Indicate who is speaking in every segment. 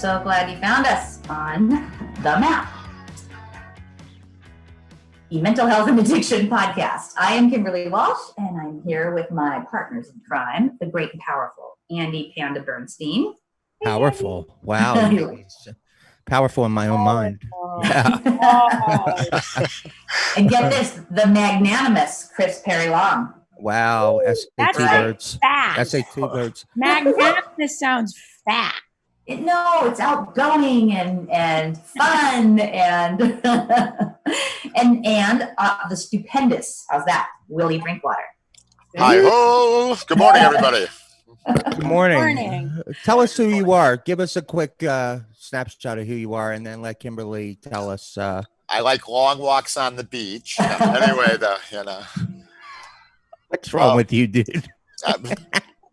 Speaker 1: So glad you found us on The Map, the Mental Health and Addiction podcast. I am Kimberly Walsh, and I'm here with my partners in crime, the great and powerful Andy Panda Bernstein.
Speaker 2: Powerful. Hey, wow. Powerful in my own mind. Yeah.
Speaker 1: And get this, the magnanimous Chris Perry Long.
Speaker 2: Wow. SAT birds. SAT birds.
Speaker 3: Magnanimous sounds fat.
Speaker 1: No, it's outgoing and fun and the stupendous. How's that, Willie Drinkwater?
Speaker 4: Hi-ho! Good morning, everybody.
Speaker 2: Good morning. Tell us who you are. Give us a quick snapshot of who you are, and then let Kimberly tell us.
Speaker 4: I like long walks on the beach. Anyway,
Speaker 2: what's wrong with you, dude?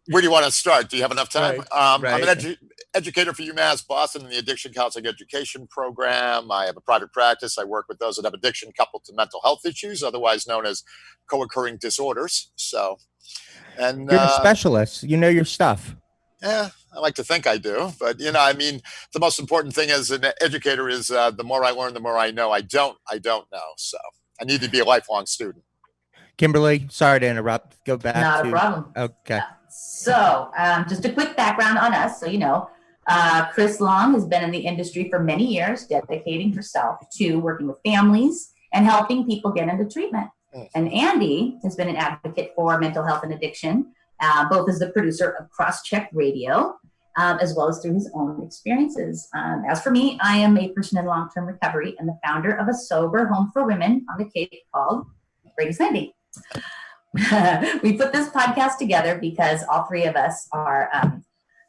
Speaker 4: Where do you want to start? Do you have enough time?
Speaker 2: Right.
Speaker 4: I'm an educator for UMass Boston in the Addiction Counseling Education Program. I have a private practice. I work with those that have addiction coupled to mental health issues, otherwise known as co-occurring disorders. And
Speaker 2: you're a specialist. You know your stuff.
Speaker 4: Yeah, I like to think I do. But, the most important thing as an educator is the more I learn, the more I know. I don't know. So I need to be a lifelong student.
Speaker 2: Kimberly, sorry to interrupt. Go back.
Speaker 1: Not a problem.
Speaker 2: Okay.
Speaker 1: So just a quick background on us. So, Chris Long has been in the industry for many years, dedicating herself to working with families and helping people get into treatment. And Andy has been an advocate for mental health and addiction, both as the producer of Crosscheck Radio, as well as through his own experiences. As for me, I am a person in long-term recovery and the founder of a sober home for women on the Cape called Brady's Landing. We put this podcast together because all three of us are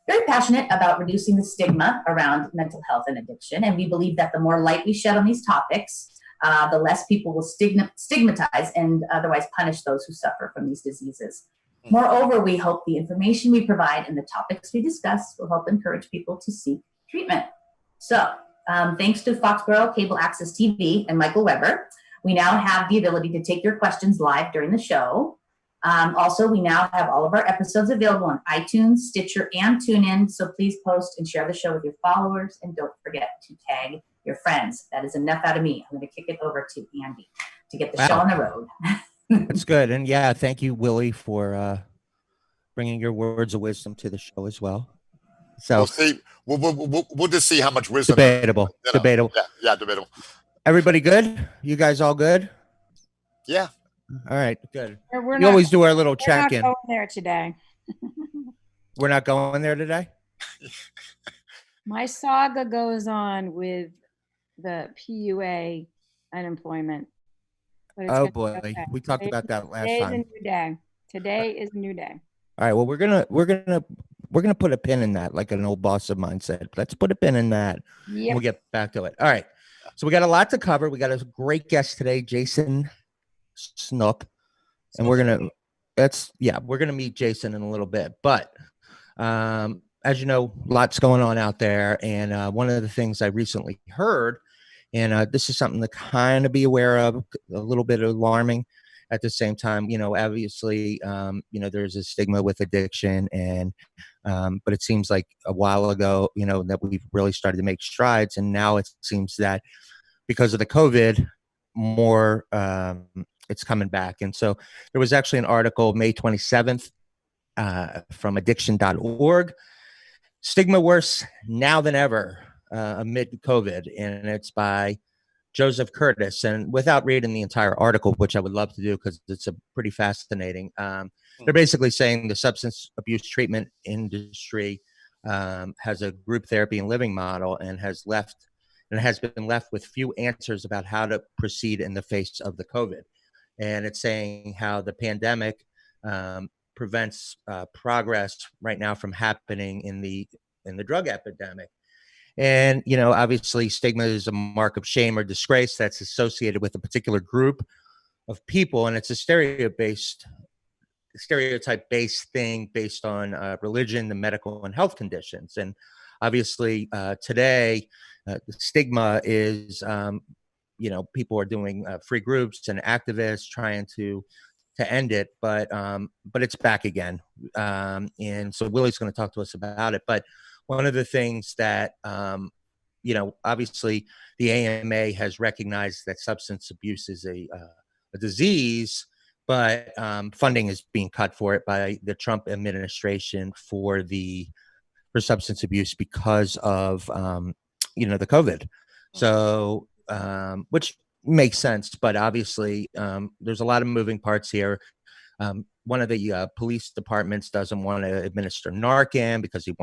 Speaker 1: very passionate about reducing the stigma around mental health and addiction. And we believe that the more light we shed on these topics, the less people will stigmatize and otherwise punish those who suffer from these diseases. Moreover, we hope the information we provide and the topics we discuss will help encourage people to seek treatment. So thanks to Foxboro Cable Access TV and Michael Weber, we now have the ability to take your questions live during the show. Also, we now have all of our episodes available on iTunes, Stitcher, and TuneIn. So please post and share the show with your followers. And don't forget to tag your friends. That is enough out of me. I'm going to kick it over to Andy to get the show on the road.
Speaker 2: That's good. And yeah, thank you, Willie, for bringing your words of wisdom to the show as well. So
Speaker 4: we'll see. We'll just see how much wisdom.
Speaker 2: Debatable.
Speaker 4: Yeah, debatable.
Speaker 2: Everybody good? You guys all good?
Speaker 4: Yeah.
Speaker 2: All right, good.
Speaker 3: We
Speaker 2: always do our little check-in.
Speaker 3: We're not going there today.
Speaker 2: We're not going there today?
Speaker 3: My saga goes on with the PUA unemployment.
Speaker 2: Oh boy, we talked about that last time.
Speaker 3: Today is a new day.
Speaker 2: All right, well we're gonna put a pin in that, like an old boss of mine said. Let's put a pin in that.
Speaker 3: Yep.
Speaker 2: We'll get back to it. All right. So we got a lot to cover. We got a great guest today, Jason Snook, and we're gonna meet Jason in a little bit. But as you know, lots going on out there, and one of the things I recently heard, and this is something to kind of be aware of, a little bit alarming at the same time. Obviously, there's a stigma with addiction, and but it seems like a while ago, that we've really started to make strides, and now it seems that because of the COVID, more it's coming back. And so there was actually an article May 27th from addiction.org, Stigma Worse Now Than Ever Amid COVID, and it's by Joseph Curtis. And without reading the entire article, which I would love to do because it's a pretty fascinating, they're basically saying the substance abuse treatment industry has a group therapy and living model and has been left with few answers about how to proceed in the face of the COVID. And it's saying how the pandemic prevents progress right now from happening in the drug epidemic. And, obviously stigma is a mark of shame or disgrace that's associated with a particular group of people. And it's a stereotype-based thing based on religion, the medical and health conditions. And obviously today, the stigma is, people are doing free groups and activists trying to end it, but it's back again. And so Willie's going to talk to us about it. But one of the things that, obviously the AMA has recognized that substance abuse is a disease, but funding is being cut for it by the Trump administration for substance abuse because of, the COVID. So, which makes sense, but obviously there's a lot of moving parts here. One of the police departments doesn't want to administer Narcan because he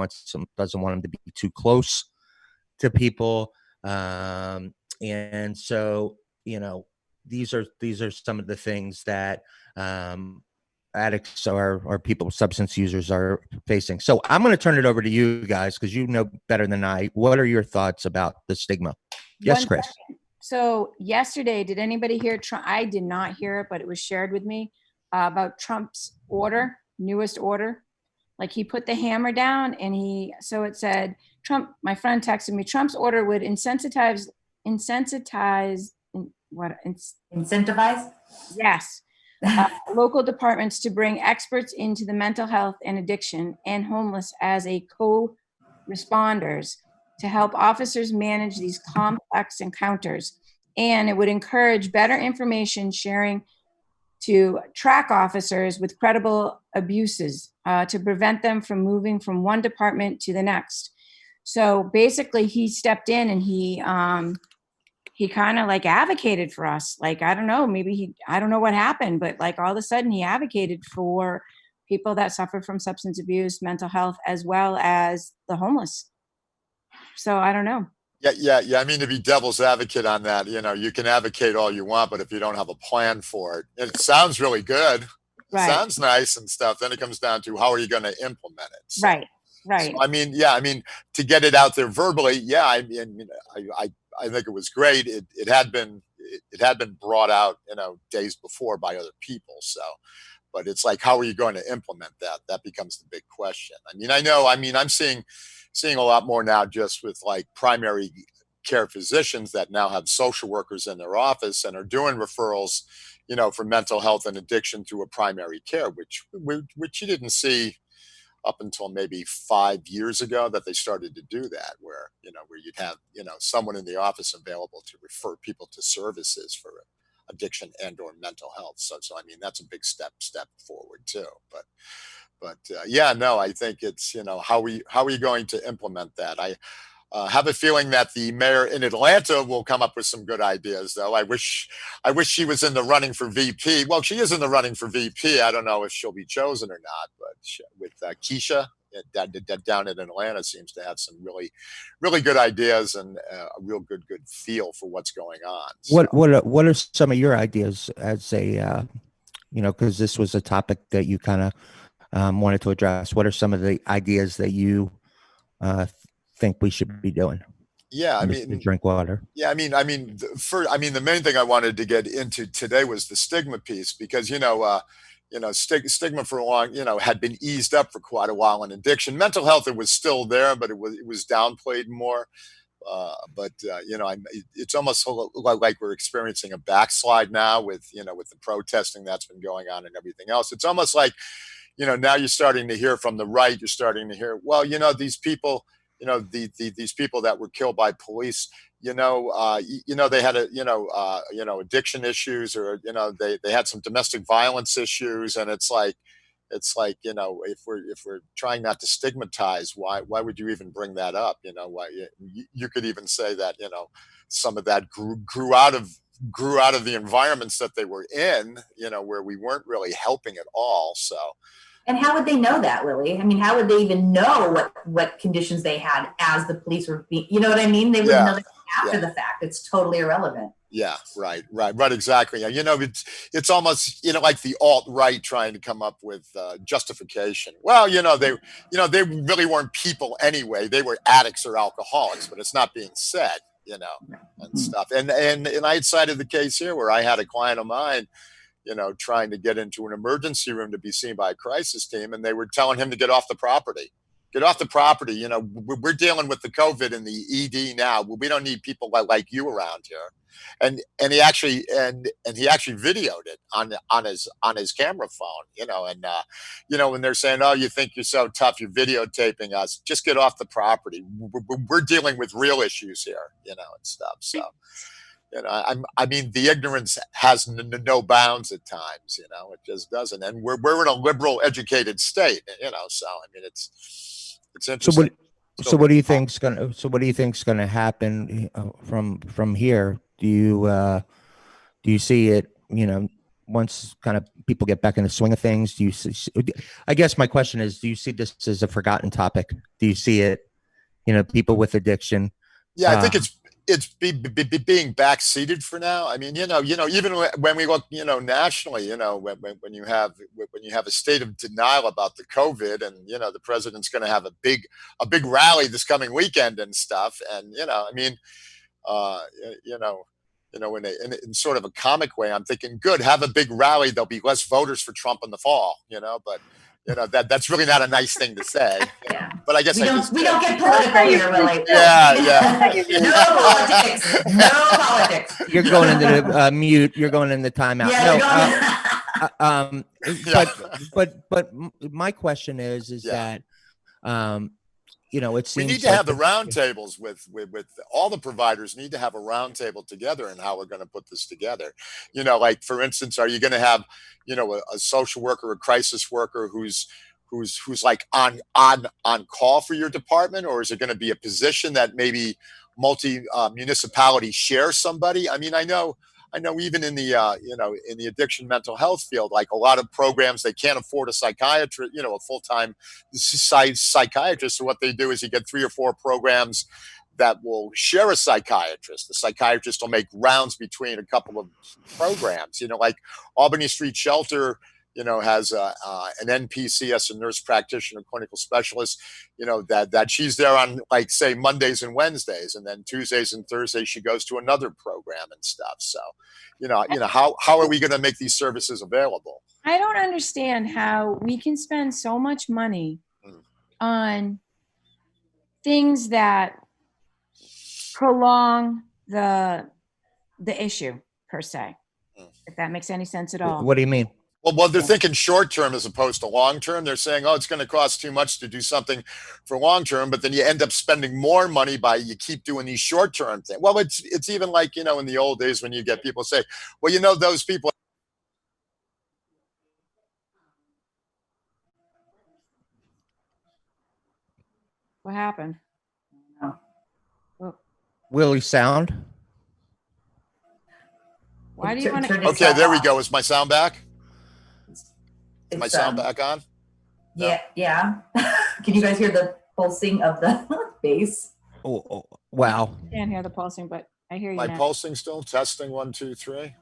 Speaker 2: doesn't want them to be too close to people. And so, these are some of the things that addicts or people, substance users are facing. So I'm going to turn it over to you guys because you know better than I. What are your thoughts about the stigma? Yes, Chris.
Speaker 3: So yesterday, did anybody hear Trump? I did not hear it, but it was shared with me about Trump's newest order. Like he put the hammer down and so it said, Trump, my friend texted me, Trump's order would incentivize, yes, local departments to bring experts into the mental health and addiction and homeless as a co-responders to help officers manage these complex encounters. And it would encourage better information sharing to track officers with credible abuses to prevent them from moving from one department to the next. So basically he stepped in and he kind of like advocated for us. Like, I don't know, I don't know what happened, but like all of a sudden he advocated for people that suffer from substance abuse, mental health, as well as the homeless. So I don't know.
Speaker 4: Yeah. I mean, to be devil's advocate on that, you can advocate all you want, but if you don't have a plan for it, it sounds really good. Right. Sounds nice and stuff. Then it comes down to how are you going to implement it? So,
Speaker 3: right.
Speaker 4: So, I mean, to get it out there verbally, I think it was great. It had been brought out, days before by other people. So, but it's like, how are you going to implement that? That becomes the big question. I'm seeing a lot more now just with like primary care physicians that now have social workers in their office and are doing referrals, for mental health and addiction through a primary care, which you didn't see up until maybe 5 years ago that they started to do that, where you'd have, someone in the office available to refer people to services for addiction and or mental health. So I mean, that's a big step forward too. But I think it's, how are you going to implement that? I have a feeling that the mayor in Atlanta will come up with some good ideas, though. I wish she was in the running for VP. Well, she is in the running for VP. I don't know if she'll be chosen or not, but with Keisha down in Atlanta seems to have some really, really good ideas and a real good feel for what's going on. So.
Speaker 2: What are some of your ideas as a, because this was a topic that you kind of wanted to address. What are some of the ideas that you think we should be doing?
Speaker 4: Yeah, I mean,
Speaker 2: drink water.
Speaker 4: Yeah, the main thing I wanted to get into today was the stigma piece because stigma for a long had been eased up for quite a while in addiction. Mental health, it was still there, but it was downplayed more. It's almost like we're experiencing a backslide now with the protesting that's been going on and everything else. It's almost like now you're starting to hear from the right. You're starting to hear, well, these people. These people that were killed by police, they had addiction issues or, they had some domestic violence issues. And it's like, if we're trying not to stigmatize, why would you even bring that up? Why you could even say that, some of that grew out of the environments that they were in, where we weren't really helping at all. So.
Speaker 1: And how would they know that, Willie? I mean, how would they even know what conditions they had as the police were being, you know what I mean? They wouldn't know that after the fact. It's totally irrelevant.
Speaker 4: Yeah, right, exactly. It's almost, like the alt-right trying to come up with justification. Well, they really weren't people anyway. They were addicts or alcoholics, but it's not being said, and stuff. And I had cited the case here where I had a client of mine, trying to get into an emergency room to be seen by a crisis team. And they were telling him to get off the property, Get off the property. You know, we're dealing with the COVID and the ED now. We don't need people like you around here. And he actually videoed it on his camera phone. You know, and you know, when they're saying, "Oh, you think you're so tough, you're videotaping us," just get off the property. We're dealing with real issues here. You know, and stuff. So. You know, I mean, the ignorance has no bounds at times. You know, it just doesn't. And we're in a liberal, educated state. You know, so I mean, it's interesting.
Speaker 2: So what do you think's gonna happen from here? Do you see it? You know, once kind of people get back in the swing of things, do you see? I guess my question is, do you see this as a forgotten topic? Do you see it? You know, people with addiction.
Speaker 4: Yeah, I think it's being backseated for now. I mean, you know, even when we look, you know, nationally, you know, when you have a state of denial about the COVID, and you know, the president's going to have a big rally this coming weekend and stuff, and you know, I mean, you know, in sort of a comic way, I'm thinking, good, have a big rally. There'll be less voters for Trump in the fall, you know, but. You know, that's really not a nice thing to say.
Speaker 1: Yeah.
Speaker 4: But I guess
Speaker 1: we don't get political here, Willie.
Speaker 4: Yeah.
Speaker 1: No politics.
Speaker 2: You're going into the mute. You're going into timeout.
Speaker 1: Yeah,
Speaker 2: But my question is that, you know, it seems
Speaker 4: we need to have the roundtables with all the providers need to have a roundtable together and how we're going to put this together. You know, like for instance, are you going to have, you know, a social worker, a crisis worker who's like on call for your department, or is it going to be a position that maybe multi municipality share somebody? I mean, I know even in the you know, in the addiction mental health field, like a lot of programs, they can't afford a psychiatrist, you know, a full-time psychiatrist. So what they do is you get 3 or 4 programs that will share a psychiatrist. The psychiatrist will make rounds between a couple of programs, you know, like Albany Street Shelter, you know, has an NPCS, a nurse practitioner, clinical specialist, you know, that she's there on, like, say, Mondays and Wednesdays, and then Tuesdays and Thursdays she goes to another program and stuff. So, you know, how are we going to make these services available?
Speaker 3: I don't understand how we can spend so much money on things that prolong the issue per se, if that makes any sense at all.
Speaker 2: What do you mean?
Speaker 4: Well, they're thinking short term as opposed to long term. They're saying, oh, it's going to cost too much to do something for long term, but then you end up spending more money by you keep doing these short term things. Well, it's even like, you know, in the old days when you get people say, well, you know, those people.
Speaker 3: What happened?
Speaker 2: Willie sound?
Speaker 3: Why do you want to?
Speaker 4: Okay, there we go. Is my sound back? Is my sound back on?
Speaker 1: Yeah, yeah. Can you guys hear the pulsing of the bass?
Speaker 2: Oh, wow.
Speaker 3: I can't hear the pulsing, but I hear you
Speaker 4: My
Speaker 3: now.
Speaker 4: pulsing still testing 1, 2, 3.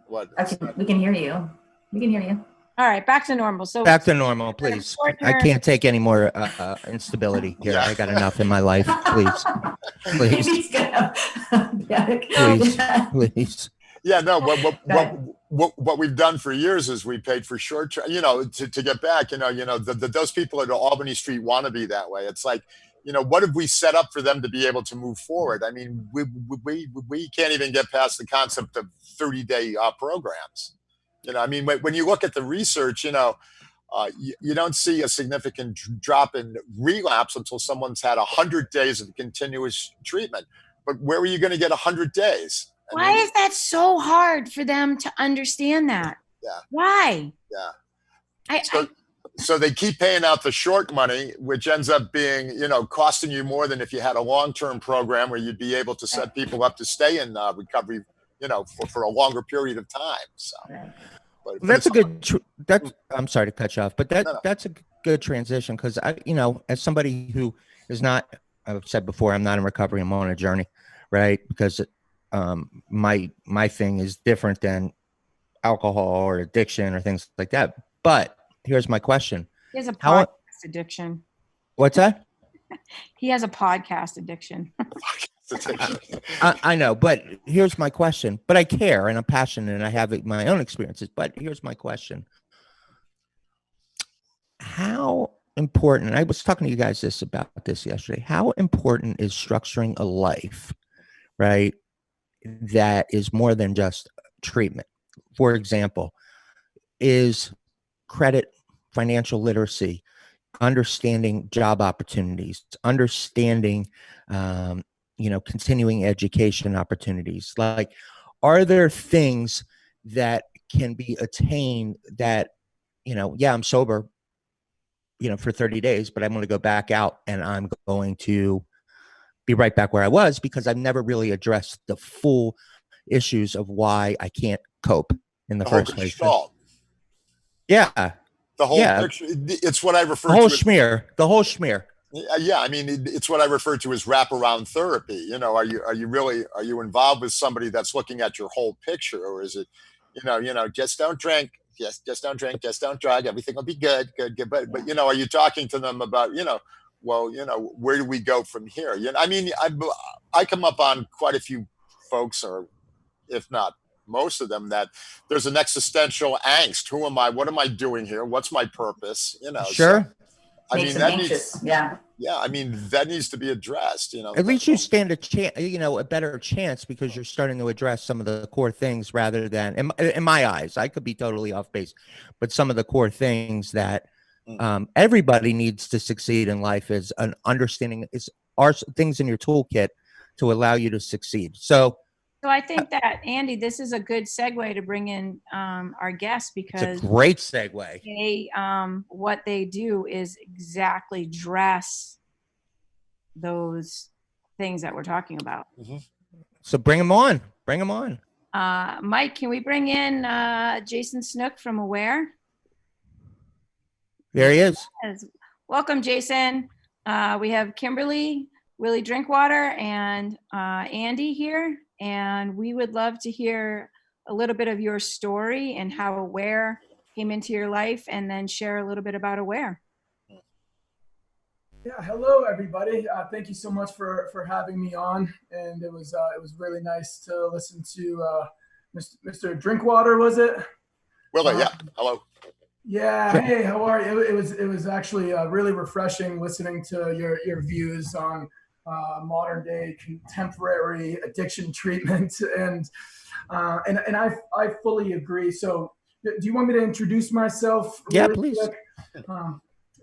Speaker 4: What?
Speaker 1: Actually, we can hear you. We can hear you.
Speaker 3: All right, back to normal. So
Speaker 2: Back to normal, please. I can't take any more instability here.
Speaker 4: Yeah.
Speaker 2: I got enough in my life. Please. Please.
Speaker 1: He's gonna,
Speaker 2: Please.
Speaker 4: Yeah, no. What we've done for years is we paid for short term. You know, to get back. You know, those people at Albany Street want to be that way. It's like, you know, what have we set up for them to be able to move forward? I mean, we can't even get past the concept of 30-day programs. You know, I mean, when you look at the research, you know, you don't see a significant drop in relapse until someone's had 100 days of continuous treatment. But where are you going to get 100 days?
Speaker 3: Why is that so hard for them to understand that?
Speaker 4: Yeah.
Speaker 3: Why?
Speaker 4: Yeah. So they keep paying out the short money, which ends up being, you know, costing you more than if you had a long-term program where you'd be able to set people up to stay in recovery, you know, for a longer period of time. So
Speaker 2: that's a good. I'm sorry to cut you off, but that's a good transition, because you know, as somebody who is not, I've said before, I'm not in recovery. I'm on a journey, right? Because my thing is different than alcohol or addiction or things like that. But here's my question.
Speaker 3: He has a podcast addiction.
Speaker 2: What's that?
Speaker 3: He has a podcast addiction.
Speaker 2: I know, but here's my question. But I care and I'm passionate and I have my own experiences. But here's my question. How important, I was talking to you guys about this yesterday, how important is structuring a life, right, that is more than just treatment? For example, is credit, financial literacy, understanding job opportunities, understanding, continuing education opportunities. Like, are there things that can be attained that, yeah, I'm sober, for 30 days, but I'm going to go back out and I'm going to be right back where I was because I've never really addressed the full issues of why I can't cope in the
Speaker 4: The whole
Speaker 2: first place.
Speaker 4: gestalt,
Speaker 2: Yeah.
Speaker 4: the whole
Speaker 2: Yeah.
Speaker 4: picture. It's what I refer
Speaker 2: The whole
Speaker 4: to as
Speaker 2: schmear. The whole schmear.
Speaker 4: yeah, I mean, it's what I refer to as wraparound therapy. Are you involved with somebody that's looking at your whole picture, or is it, just don't drink, just don't drink, just don't drug, everything will be good, good, good. But are you talking to them about, well, where do we go from here? I mean, I come up on quite a few folks, or if not most of them, that there's an existential angst. Who am I? What am I doing here? What's my purpose?
Speaker 2: Sure.
Speaker 4: So, I
Speaker 1: Makes
Speaker 4: mean,
Speaker 1: them
Speaker 4: that
Speaker 1: anxious.
Speaker 4: needs,
Speaker 1: Yeah.
Speaker 4: yeah, I mean, that needs to be addressed.
Speaker 2: At least you stand a chance, a better chance because you're starting to address some of the core things rather than, in my eyes, I could be totally off base, but some of the core things that everybody needs to succeed in life is an understanding are things in your toolkit to allow you to succeed. So
Speaker 3: I think that, Andy, this is a good segue to bring in our guests because
Speaker 2: it's a great segue.
Speaker 3: they, what they do is exactly address those things that we're talking about.
Speaker 4: Mm-hmm.
Speaker 2: So bring them on. Bring them on.
Speaker 3: Mike, can we bring in Jason Snook from Aware?
Speaker 2: There he is.
Speaker 3: Yes. Welcome, Jason. We have Kimberly, Willie Drinkwater, and Andy here. And we would love to hear a little bit of your story and how Aware came into your life, and then share a little bit about Aware.
Speaker 5: Yeah, hello everybody. Thank you so much for having me on, and it was really nice to listen to Mr. Drinkwater. Was it?
Speaker 4: Willie, yeah. Hello.
Speaker 5: Yeah. Hey, how are you? It was actually really refreshing listening to your views on modern day contemporary addiction treatment, and I fully agree. So, do you want me to introduce myself?
Speaker 2: Yeah,
Speaker 5: really
Speaker 2: please.
Speaker 5: Quick?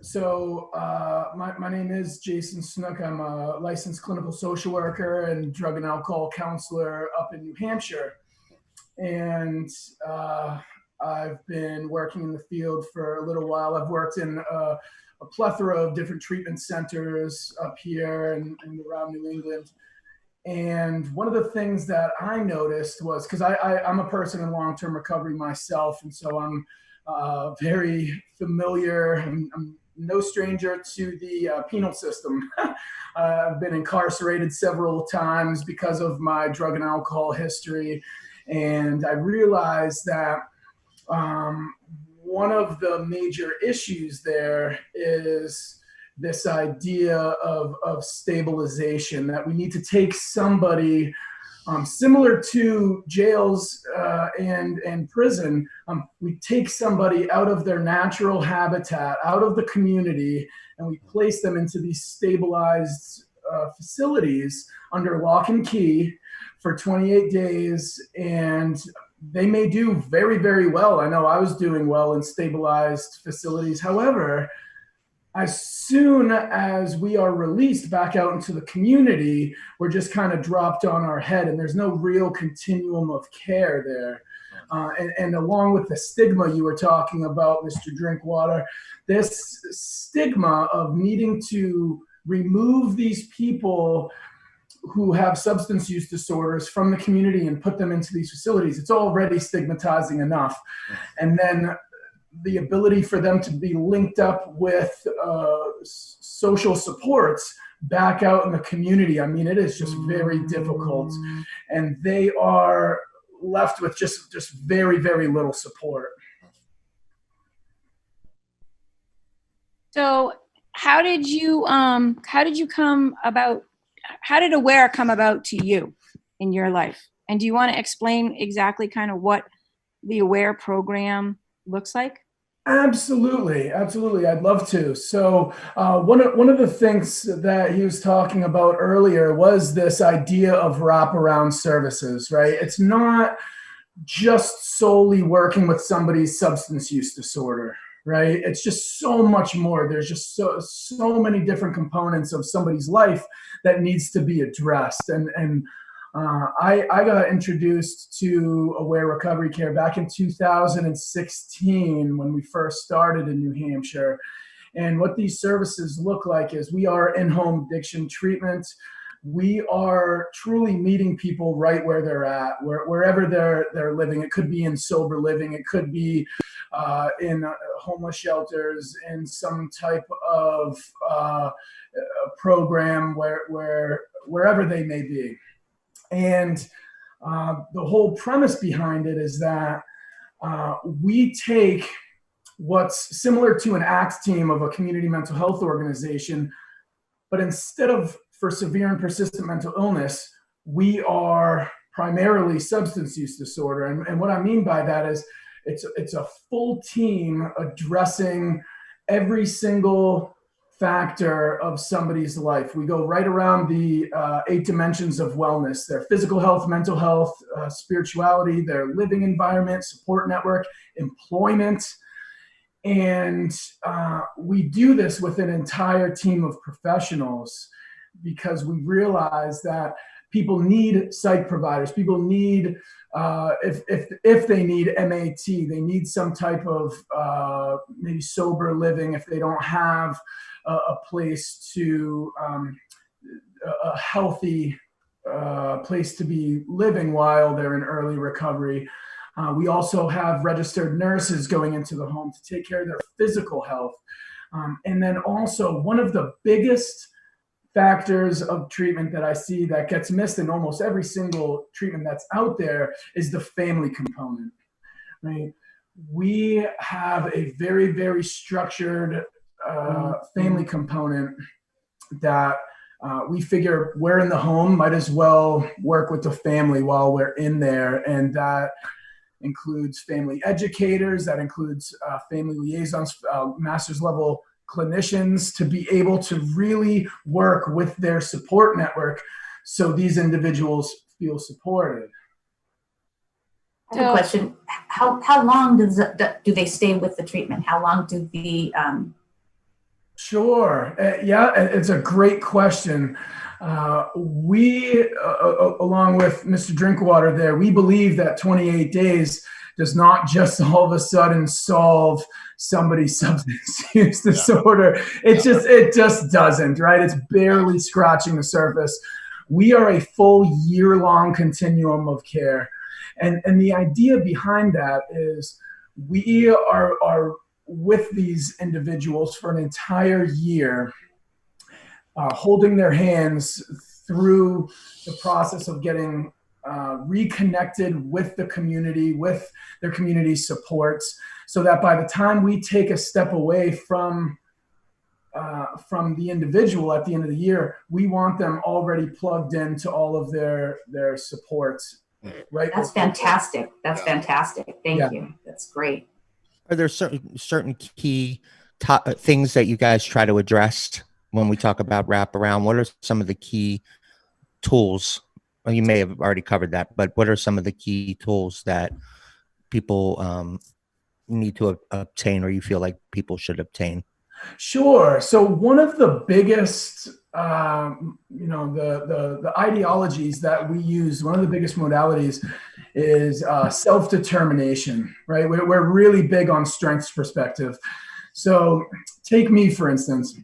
Speaker 5: So my name is Jason Snook. I'm a licensed clinical social worker and drug and alcohol counselor up in New Hampshire. And I've been working in the field for a little while. I've worked in a plethora of different treatment centers up here and around New England. And one of the things that I noticed was, because I'm a person in long-term recovery myself, and so I'm very familiar. I'm no stranger to the penal system. I've been incarcerated several times because of my drug and alcohol history. And I realized that one of the major issues there is this idea of stabilization, that we need to take somebody similar to jails and prison. We take somebody out of their natural habitat, out of the community, and we place them into these stabilized facilities under lock and key for 28 days. And they may do very, very well. I know I was doing well in stabilized facilities. However, as soon as we are released back out into the community, we're just kind of dropped on our head, and there's no real continuum of care there. And along with the stigma you were talking about, Mr. Drinkwater, this stigma of needing to remove these people who have substance use disorders from the community and put them into these facilities, it's already stigmatizing enough. And then the ability for them to be linked up with social supports back out in the community. I mean, it is just very difficult, and they are left with just very, very little support.
Speaker 3: So how did Aware come about to you in your life? And do you want to explain exactly kind of what the Aware program looks like?
Speaker 5: Absolutely, absolutely. I'd love to. So one of the things that he was talking about earlier was this idea of wraparound services, right? It's not just solely working with somebody's substance use disorder, right? It's just so much more. There's just so many different components of somebody's life that needs to be addressed. I got introduced to Aware Recovery Care back in 2016 when we first started in New Hampshire. And what these services look like is we are in-home addiction treatment. We are truly meeting people right where they're at, wherever they're living. It could be in sober living. It could be in homeless shelters, in some type of program wherever they may be. And the whole premise behind it is that we take what's similar to an ACTS team of a community mental health organization, but instead of for severe and persistent mental illness, we are primarily substance use disorder. And what I mean by that is it's a full team addressing every single factor of somebody's life. We go right around the 8 dimensions of wellness: their physical health, mental health, spirituality, their living environment, support network, employment. And we do this with an entire team of professionals because we realize that people need psych providers. People need, if they need MAT, they need some type of maybe sober living if they don't have a place to, a healthy place to be living while they're in early recovery. We also have registered nurses going into the home to take care of their physical health. And then also one of the biggest factors of treatment that I see that gets missed in almost every single treatment that's out there is the family component, right? We have a very, very structured family component that we figure we're in the home, might as well work with the family while we're in there. And that includes family educators, that includes family liaisons, master's level clinicians, to be able to really work with their support network so these individuals feel supported.
Speaker 1: I have a question. How long do they stay with the treatment? How long do the
Speaker 5: Sure. Yeah, it's a great question. We, along with Mr. Drinkwater there, we believe that 28 days does not just all of a sudden solve somebody's substance use disorder. It just doesn't, right? It's barely scratching the surface. We are a full year-long continuum of care. And the idea behind that is we are with these individuals for an entire year, holding their hands through the process of getting reconnected with the community, with their community supports, so that by the time we take a step away from the individual at the end of the year, we want them already plugged into all of their supports. Right.
Speaker 1: That's fantastic. That's fantastic. Thank you. That's great.
Speaker 2: Are there certain key things that you guys try to address when we talk about wraparound? What are some of the key tools? Well, you may have already covered that, but what are some of the key tools that people need to obtain, or you feel like people should obtain?
Speaker 5: Sure. So one of the biggest, the ideologies that we use, one of the biggest modalities is self-determination, right? We're really big on strengths perspective. So take me, for instance.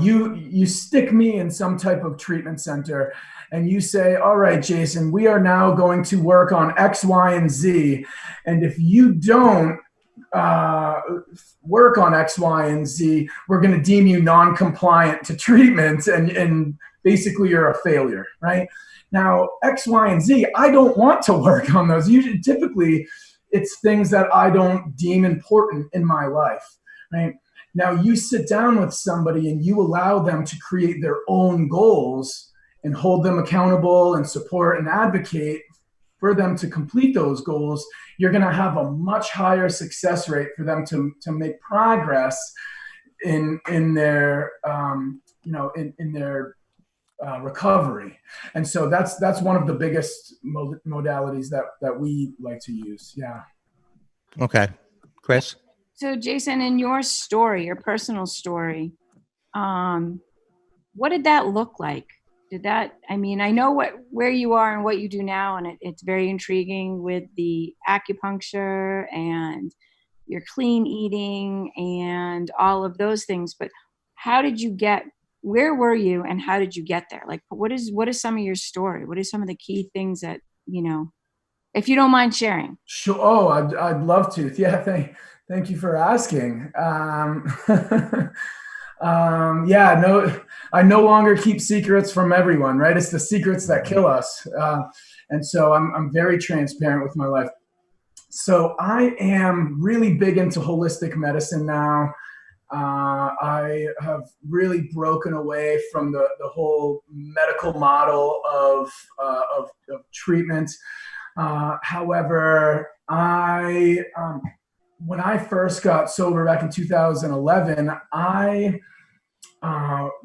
Speaker 5: You stick me in some type of treatment center and you say, all right, Jason, we are now going to work on X, Y, and Z. And if you don't work on X, Y, and Z, we're going to deem you non-compliant to treatment, and basically you're a failure, right? Now, X, Y, and Z, I don't want to work on those. Usually, typically, it's things that I don't deem important in my life, right? Now, you sit down with somebody and you allow them to create their own goals and hold them accountable and support and advocate for them to complete those goals, you're going to have a much higher success rate for them to make progress in their in their recovery. And so that's one of the biggest modalities that we like to use. Yeah.
Speaker 2: Okay. Chris?
Speaker 3: So Jason, in your story, your personal story, what did that look like? I know where you are and what you do now, and it's very intriguing with the acupuncture and your clean eating and all of those things. But where were you and how did you get there? Like, what is some of your story? What are some of the key things that, if you don't mind sharing?
Speaker 5: Sure. Oh, I'd love to. Yeah. Thank you for asking. Yeah, no, I no longer keep secrets from everyone, right? It's the secrets that kill us. And so I'm very transparent with my life. So I am really big into holistic medicine now. I have really broken away from the whole medical model of treatment. However, when I first got sober back in 2011, I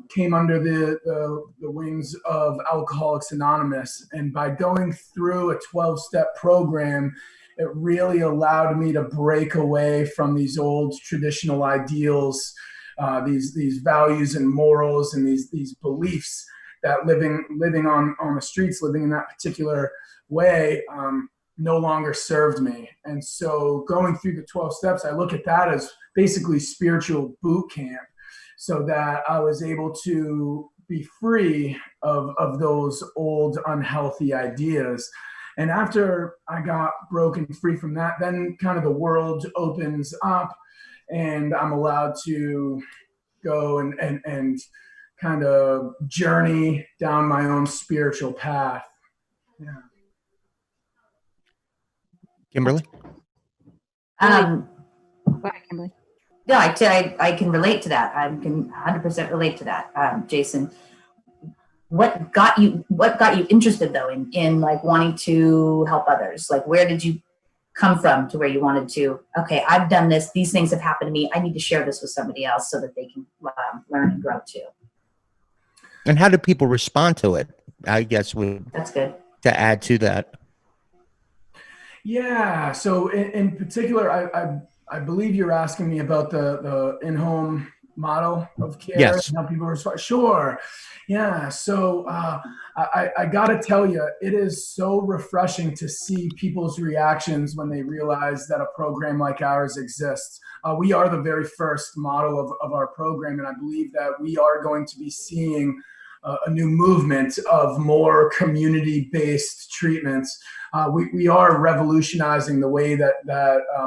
Speaker 5: came under the wings of Alcoholics Anonymous. And by going through a 12-step program, it really allowed me to break away from these old traditional ideals, these values and morals and these beliefs that living on the streets, living in that particular way, no longer served me. And so going through the 12 steps, I look at that as basically spiritual boot camp, so that I was able to be free of those old unhealthy ideas. And after I got broken free from that, then kind of the world opens up and I'm allowed to go and kind of journey down my own spiritual path. Yeah.
Speaker 2: Kimberly?
Speaker 3: Go ahead, Kimberly.
Speaker 1: No, I can relate to that. I can 100% relate to that, Jason. What got you interested though in like wanting to help others? Like, where did you come from to where you wanted to? Okay, I've done this. These things have happened to me. I need to share this with somebody else so that they can learn and grow too.
Speaker 2: And how do people respond to it? I guess
Speaker 1: That's good
Speaker 2: to add to that.
Speaker 5: Yeah. So in particular, I believe you're asking me about the in-home model of care.
Speaker 2: Yes.
Speaker 5: And how people respond. Sure. Yeah. So I got to tell you, it is so refreshing to see people's reactions when they realize that a program like ours exists. We are the very first model of our program, and I believe that we are going to be seeing a new movement of more community-based treatments. We are revolutionizing the way that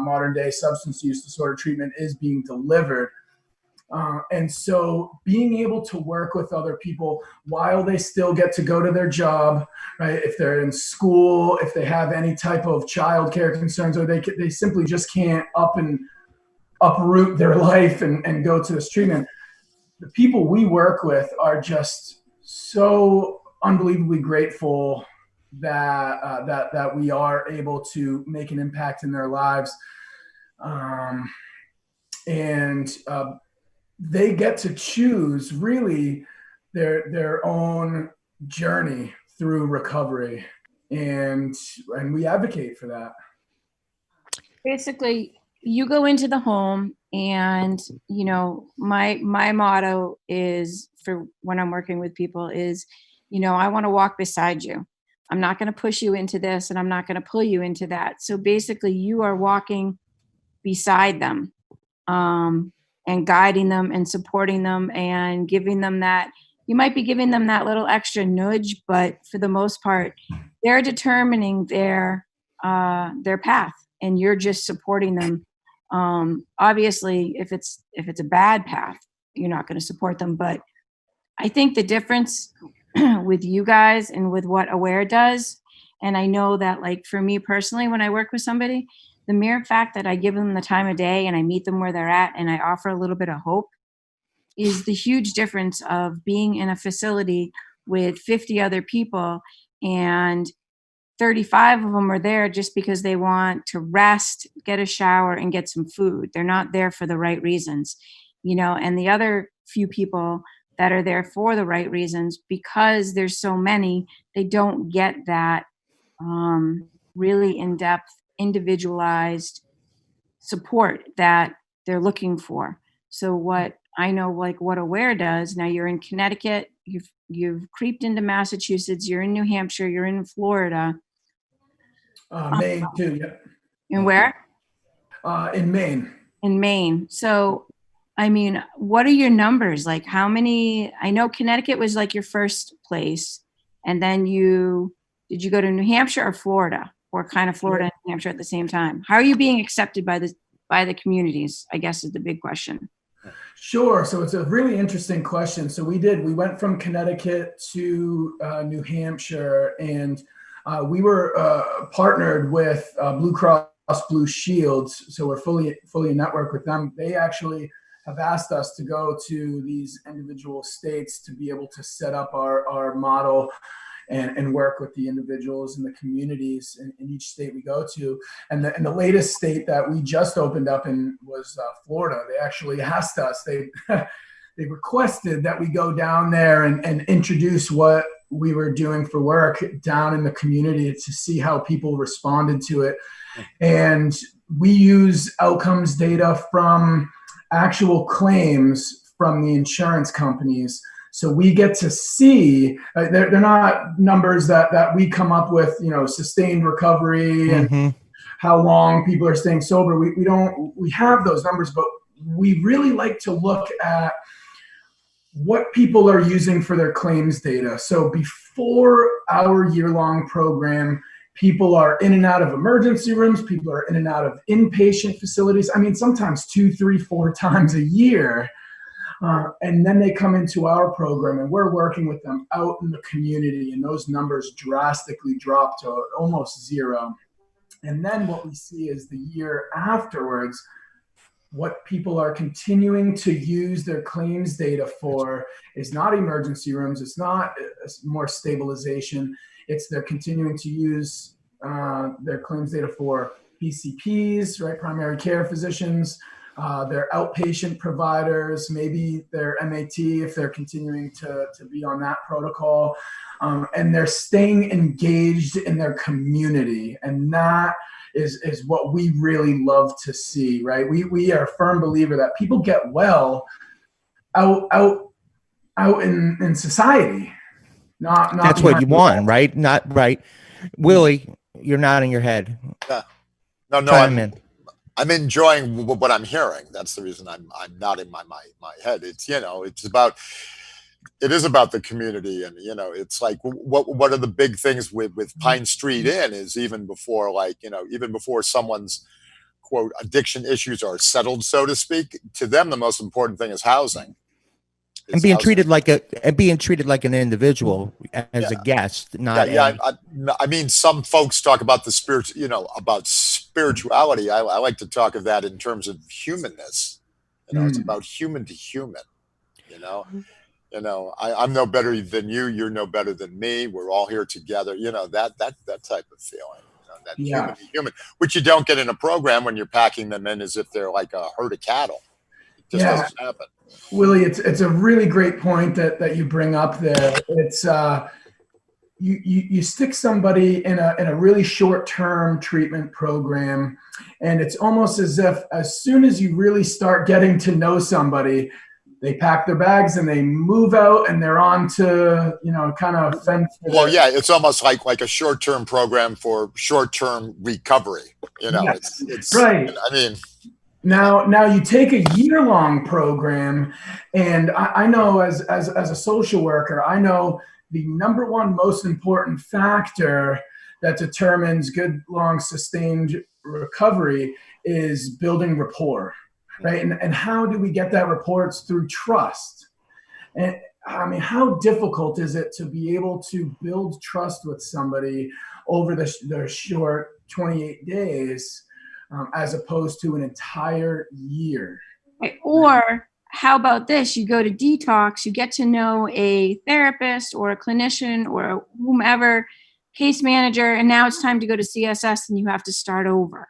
Speaker 5: modern day substance use disorder treatment is being delivered. And so being able to work with other people while they still get to go to their job, right? If they're in school, if they have any type of childcare concerns, or they simply just can't uproot their life and go to this treatment. The people we work with are just so unbelievably grateful that we are able to make an impact in their lives, and they get to choose really their own journey through recovery, and we advocate for that.
Speaker 3: Basically, you go into the home, and my motto is, for when I'm working with people, is I want to walk beside you. I'm not going to push you into this, and I'm not going to pull you into that. So basically, you are walking beside them, and guiding them and supporting them and giving them that. You might be giving them that little extra nudge, but for the most part, they're determining their path, and you're just supporting them. Obviously, if it's a bad path, you're not going to support them. But I think the difference with you guys and with what Aware does, and I know that, like, for me personally, when I work with somebody, the mere fact that I give them the time of day and I meet them where they're at and I offer a little bit of hope is the huge difference of being in a facility with 50 other people, and 35 of them are there just because they want to rest, get a shower, and get some food. They're not there for the right reasons, and the other few people that are there for the right reasons, because there's so many, they don't get that really in-depth, individualized support that they're looking for. So what I know, like what Aware does, now you're in Connecticut, you've creeped into Massachusetts, you're in New Hampshire, you're in Florida.
Speaker 5: Maine too, yeah.
Speaker 3: And where?
Speaker 5: In Maine.
Speaker 3: In Maine. So, I mean, what are your numbers? Like how many, I know Connecticut was like your first place. And then did you go to New Hampshire or Florida, or kind of Florida and New Hampshire at the same time? How are you being accepted by the communities, I guess, is the big question.
Speaker 5: Sure. So it's a really interesting question. So we went from Connecticut to New Hampshire, and we were partnered with Blue Cross Blue Shields. So we're fully in network with them. They actually have asked us to go to these individual states to be able to set up our model and work with the individuals and the communities in each state we go to. And the latest state that we just opened up in was Florida. They actually asked us, they requested that we go down there and introduce what we were doing for work down in the community to see how people responded to it. And we use outcomes data from actual claims from the insurance companies. So we get to see, they're not numbers that we come up with, sustained recovery and how long people are staying sober. We have those numbers, but we really like to look at what people are using for their claims data. So before our year-long program, people are in and out of emergency rooms. People are in and out of inpatient facilities. I mean, sometimes 2, 3, 4 times a year. And then they come into our program, and we're working with them out in the community, and those numbers drastically drop to almost zero. And then what we see is the year afterwards, what people are continuing to use their claims data for is not emergency rooms. It's not more stabilization. It's they're continuing to use their claims data for PCPs, right? Primary care physicians, their outpatient providers, maybe their MAT if they're continuing to be on that protocol. And they're staying engaged in their community. And that is what we really love to see, right? We are a firm believer that people get well out in society. Not
Speaker 2: That's what you want, right? Not right. Willie, you're nodding your head.
Speaker 4: Yeah. No,
Speaker 2: Chime in.
Speaker 4: I'm enjoying what I'm hearing. That's the reason I'm nodding my head. It's it is about the community, and it's like what are the big things with Pine Street Inn is even before someone's quote addiction issues are settled, so to speak. To them, the most important thing is housing.
Speaker 2: And being treated like an individual as a guest, not.
Speaker 4: I mean, some folks talk about the about spirituality. I like to talk of that in terms of humanness. It's about human to human. I'm no better than you. You're no better than me. We're all here together. That type of feeling. Human to human, which you don't get in a program when you're packing them in as if they're like a herd of cattle. It just doesn't happen.
Speaker 5: Willie, it's a really great point that you bring up there. It's you stick somebody in a really short-term treatment program, and it's almost as if as soon as you really start getting to know somebody, they pack their bags and they move out, and they're on to kind of fend for
Speaker 4: Well, yeah, it's almost like a short-term program for short-term recovery.
Speaker 5: Yes.
Speaker 4: It's
Speaker 5: right.
Speaker 4: I mean.
Speaker 5: Now you take a year-long program, and I know as a social worker, I know the number one most important factor that determines good, long, sustained recovery is building rapport, right? And how do we get that rapport? It's through trust. And I mean, how difficult is it to be able to build trust with somebody over the short 28 days? As opposed to an entire year.
Speaker 3: Right. Or how about this? You go to detox, you get to know a therapist or a clinician or whomever case manager, and now it's time to go to CSS and you have to start over.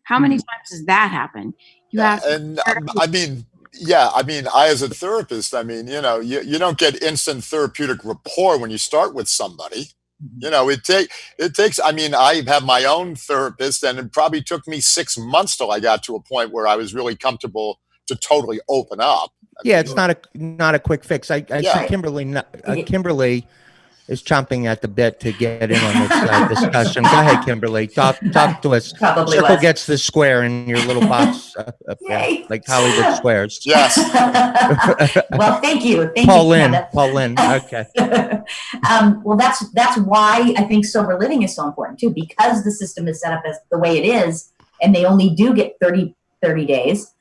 Speaker 3: How many times does that happen? You have to
Speaker 4: And I mean, yeah, I mean, I as a therapist, I mean, you know, you don't get instant therapeutic rapport when you start with somebody. You know, it takes. I mean, I have my own therapist, and it probably took me 6 months till I got to a point where I was really comfortable to totally open up.
Speaker 2: Yeah, it's not a quick fix. I
Speaker 4: Yeah.
Speaker 2: see Kimberly is chomping at the bit to get in on this discussion. Go ahead, Kimberly. Talk to us.
Speaker 1: Probably
Speaker 2: Circle
Speaker 1: was.
Speaker 2: gets the square in your little box up there,
Speaker 1: Yay.
Speaker 2: like Hollywood squares.
Speaker 4: Yes.
Speaker 1: Well, thank you.
Speaker 2: Paul
Speaker 1: you,
Speaker 2: Lynn.
Speaker 1: Kenneth.
Speaker 2: Paul Lynn. Okay.
Speaker 1: Well, that's why I think sober living is so important too, because the system is set up as the way it is, and they only do get 30 days.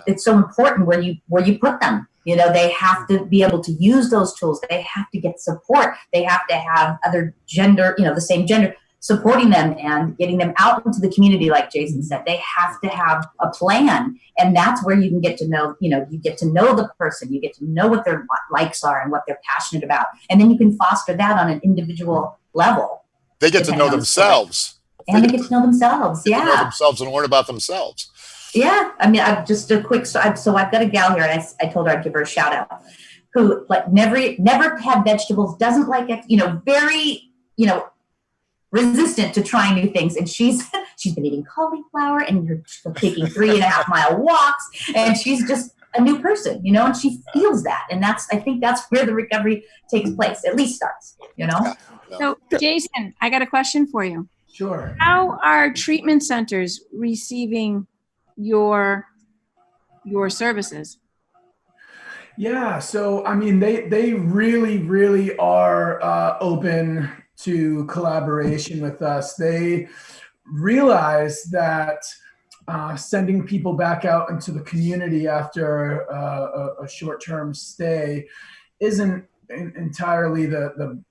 Speaker 1: It's so important where you put them. You know, they have to be able to use those tools. They have to get support. They have to have other gender, you know, the same gender, supporting them and getting them out into the community, like Jason said. They have to have a plan. And that's where you can get to know, you know, you get to know the person. You get to know what their likes are and what they're passionate about. And then you can foster that on an individual level.
Speaker 4: They get to know themselves.
Speaker 1: And they get to know themselves.
Speaker 4: Get
Speaker 1: Yeah.
Speaker 4: to know themselves and learn about themselves.
Speaker 1: Yeah, I mean, I've just a quick. So I've got a gal here, and I told her I'd give her a shout out, who like never had vegetables, doesn't like it, you know, very, you know, resistant to trying new things, and she's been eating cauliflower and you're taking 3.5 mile walks, and she's just a new person, you know, and she feels that, and I think that's where the recovery takes place, at least starts, you know.
Speaker 3: So, Jason, I got a question for you.
Speaker 5: Sure.
Speaker 3: How are treatment centers receiving your services?
Speaker 5: Yeah, so I mean, they really are open to collaboration with us. They realize that sending people back out into the community after a short-term stay isn't entirely the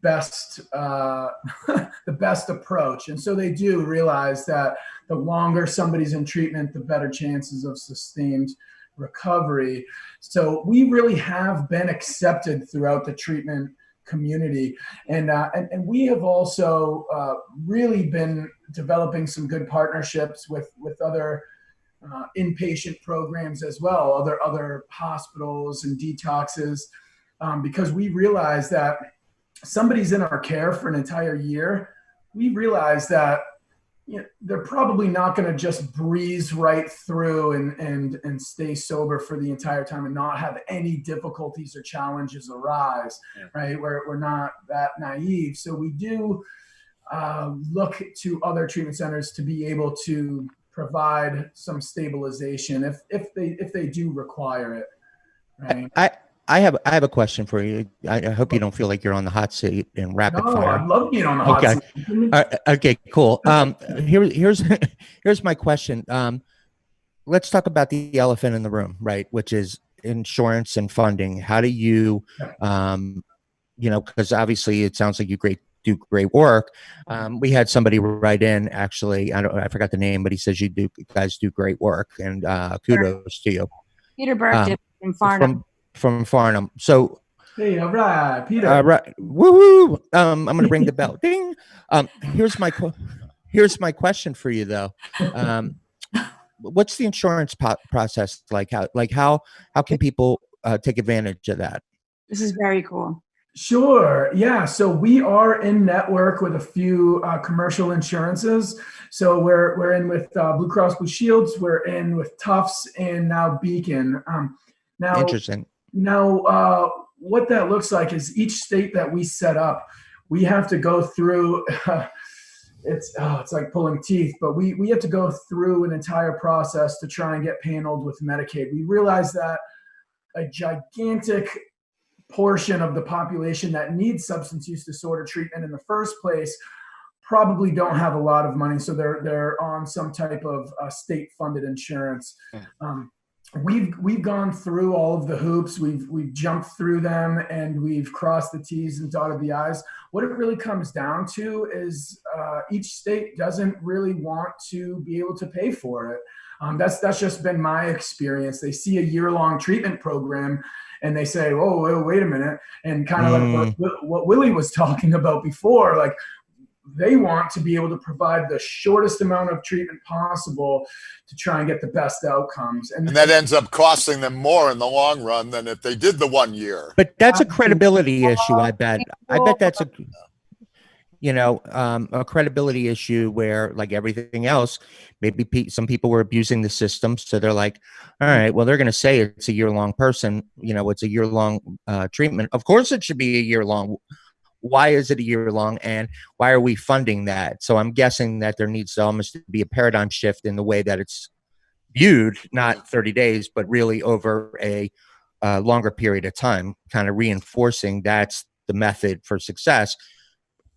Speaker 5: best the best approach, and so they do realize that the longer somebody's in treatment, the better chances of sustained recovery. So we really have been accepted throughout the treatment community, and we have also really been developing some good partnerships with other inpatient programs as well, other hospitals and detoxes. Because we realize that somebody's in our care for an entire year, we realize that, you know, they're probably not going to just breeze right through and stay sober for the entire time and not have any difficulties or challenges arise, right? We're not that naive. So we do look to other treatment centers to be able to provide some stabilization if they do require it, right?
Speaker 2: I have a question for you. I hope you don't feel like you're on the hot seat in rapid fire.
Speaker 5: I love being on the hot seat.
Speaker 2: Okay, cool. Here's my question. Let's talk about the elephant in the room, right? Which is insurance and funding. How do you, you know, because obviously it sounds like you do great work. We had somebody write in, actually, I forgot the name, but he says you guys do great work, and kudos to you.
Speaker 3: Peter Burke did from Farnham.
Speaker 2: From Farnham. So,
Speaker 5: hey, all right, Peter.
Speaker 2: All right, woo! I'm going to ring the bell. Ding. Here's my question for you, though. What's the insurance process like? How can people take advantage of that?
Speaker 3: This is very cool.
Speaker 5: Sure. Yeah. So we are in network with a few commercial insurances. So we're in with Blue Cross Blue Shields. We're in with Tufts and now Beacon. Now,
Speaker 2: interesting.
Speaker 5: Now, what that looks like is each state that we set up, we have to go through. It's like pulling teeth, but we have to go through an entire process to try and get paneled with Medicaid. We realize that a gigantic portion of the population that needs substance use disorder treatment in the first place probably don't have a lot of money, so they're on some type of state-funded insurance. We've gone through all of the hoops. We've jumped through them, and we've crossed the T's and dotted the I's. What it really comes down to is each state doesn't really want to be able to pay for it. That's just been my experience. They see a year-long treatment program, and they say, "Oh, wait a minute," and kind of like what Willie was talking about before, like, they want to be able to provide the shortest amount of treatment possible to try and get the best outcomes.
Speaker 4: And that ends up costing them more in the long run than if they did the 1 year.
Speaker 2: But that's a credibility issue, I bet. I bet that's a credibility issue where, like everything else, maybe some people were abusing the system. So they're like, all right, well, they're going to say it's a year-long person, it's a year-long treatment. Of course it should be a year-long. Why is it a year-long, and why are we funding that? So I'm guessing that there needs to almost be a paradigm shift in the way that it's viewed, not 30 days, but really over a longer period of time, kind of reinforcing that's the method for success.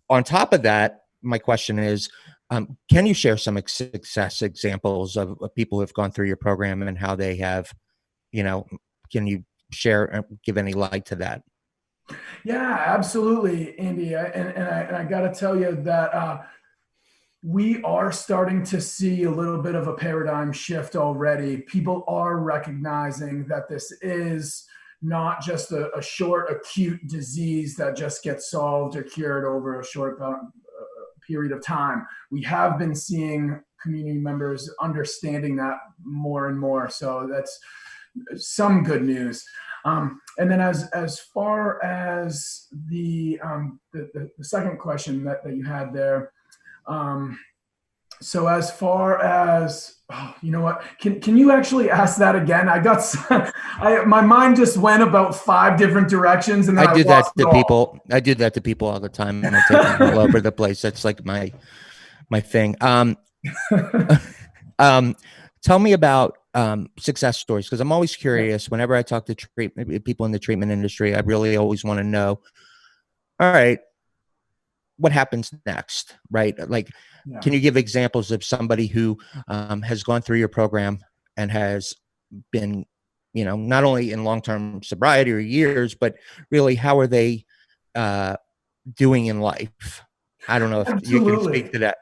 Speaker 2: On top of that, my question is, can you share some success examples of people who have gone through your program and how they have, can you share, give any light to that?
Speaker 5: Yeah, absolutely, Andy. And I got to tell you that we are starting to see a little bit of a paradigm shift already. People are recognizing that this is not just a short acute disease that just gets solved or cured over a short period of time. We have been seeing community members understanding that more and more. So that's some good news. And then as far as the second question that you had there, so as far as, you know what, can you actually ask that again? My mind just went about 5 different directions, and then
Speaker 2: I do that to people. I do that to people all the time, and I take them all over the place. That's like my thing. Tell me about success stories, because I'm always curious. Whenever I talk to people in the treatment industry, I really always want to know, all right, what happens next, right? Like, can you give examples of somebody who has gone through your program and has been, not only in long-term sobriety or years, but really how are they doing in life? I don't know if you can speak to that.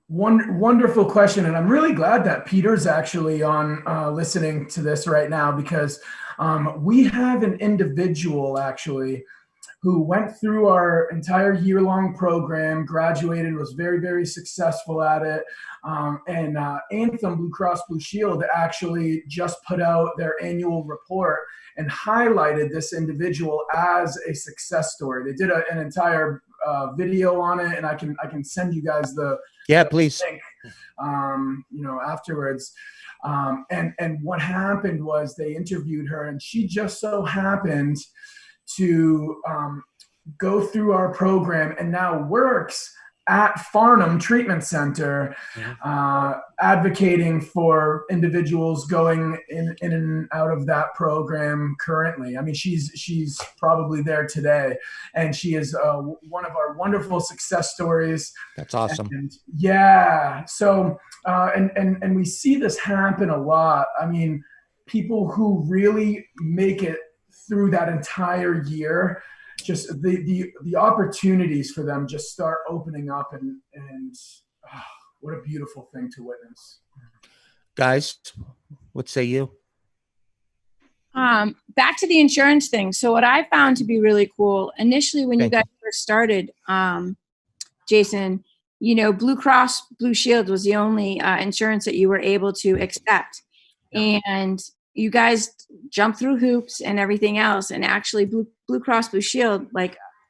Speaker 5: Wonderful question. And I'm really glad that Peter's actually on listening to this right now, because we have an individual actually who went through our entire year-long program, graduated, was very, very successful at it. And Anthem Blue Cross Blue Shield actually just put out their annual report and highlighted this individual as a success story. They did an entire video on it, and I can send you guys the
Speaker 2: please
Speaker 5: link, afterwards. And what happened was they interviewed her, and she just so happened to go through our program and now works at Farnham Treatment Center, advocating for individuals going in and out of that program currently. I mean, she's probably there today, and she is one of our wonderful success stories.
Speaker 2: That's awesome.
Speaker 5: And yeah. So, and we see this happen a lot. I mean, people who really make it through that entire year, just the opportunities for them just start opening up, and what a beautiful thing to witness.
Speaker 2: Guys, what say you?
Speaker 3: Back to the insurance thing. So what I found to be really cool initially when you guys first started, Jason, Blue Cross Blue Shield was the only insurance that you were able to accept. And you guys jump through hoops and everything else. And actually Blue Cross Blue Shield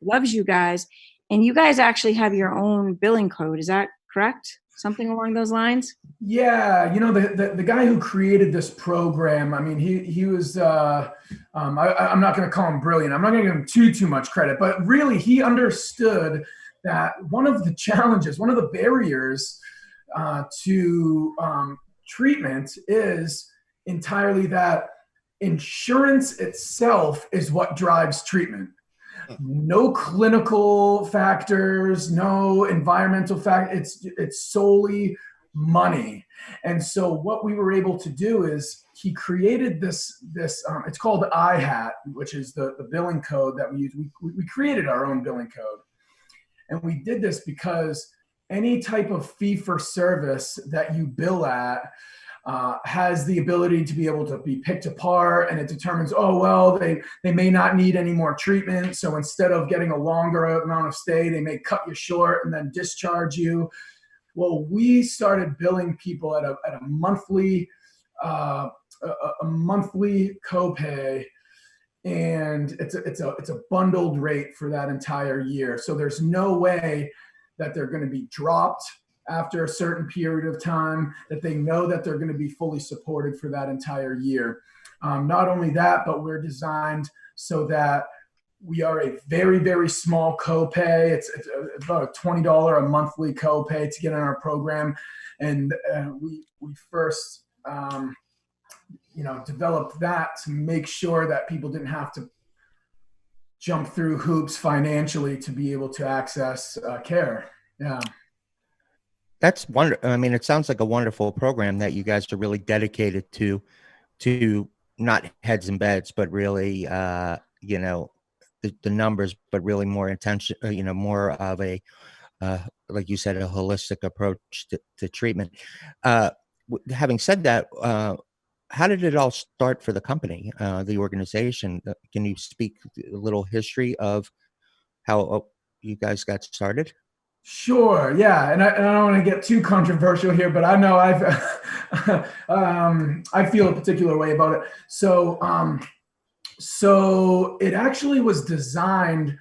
Speaker 3: loves you guys, and you guys actually have your own billing code. Is that correct? Something along those lines?
Speaker 5: Yeah. The guy who created this program, I mean, he was, I'm not going to call him brilliant. I'm not going to give him too much credit, but really he understood that one of the challenges, one of the barriers to treatment is entirely that insurance itself is what drives treatment. No clinical factors, no environmental factors. It's solely money. And so what we were able to do is he created this it's called IHAT, which is the billing code that we use. We created our own billing code. And we did this because any type of fee for service that you bill at, has the ability to be able to be picked apart, and it determines, oh, well, they may not need any more treatment. So instead of getting a longer amount of stay, they may cut you short and then discharge you. Well, we started billing people at a monthly monthly copay, and it's a bundled rate for that entire year. So there's no way that they're going to be dropped after a certain period of time, that they know that they're going to be fully supported for that entire year. Not only that, but we're designed so that we are a very, very small copay. It's about a $20 a monthly copay to get in our program. And we first, developed that to make sure that people didn't have to jump through hoops financially to be able to access care. Yeah.
Speaker 2: That's wonderful. I mean, it sounds like a wonderful program that you guys are really dedicated to not heads and beds, but really, the numbers, but really more intention, more of a, like you said, a holistic approach to treatment. Having said that, how did it all start for the company, the organization? Can you speak a little history of how you guys got started?
Speaker 5: Sure. Yeah. And I don't want to get too controversial here, but I know I feel a particular way about it. So it actually was designed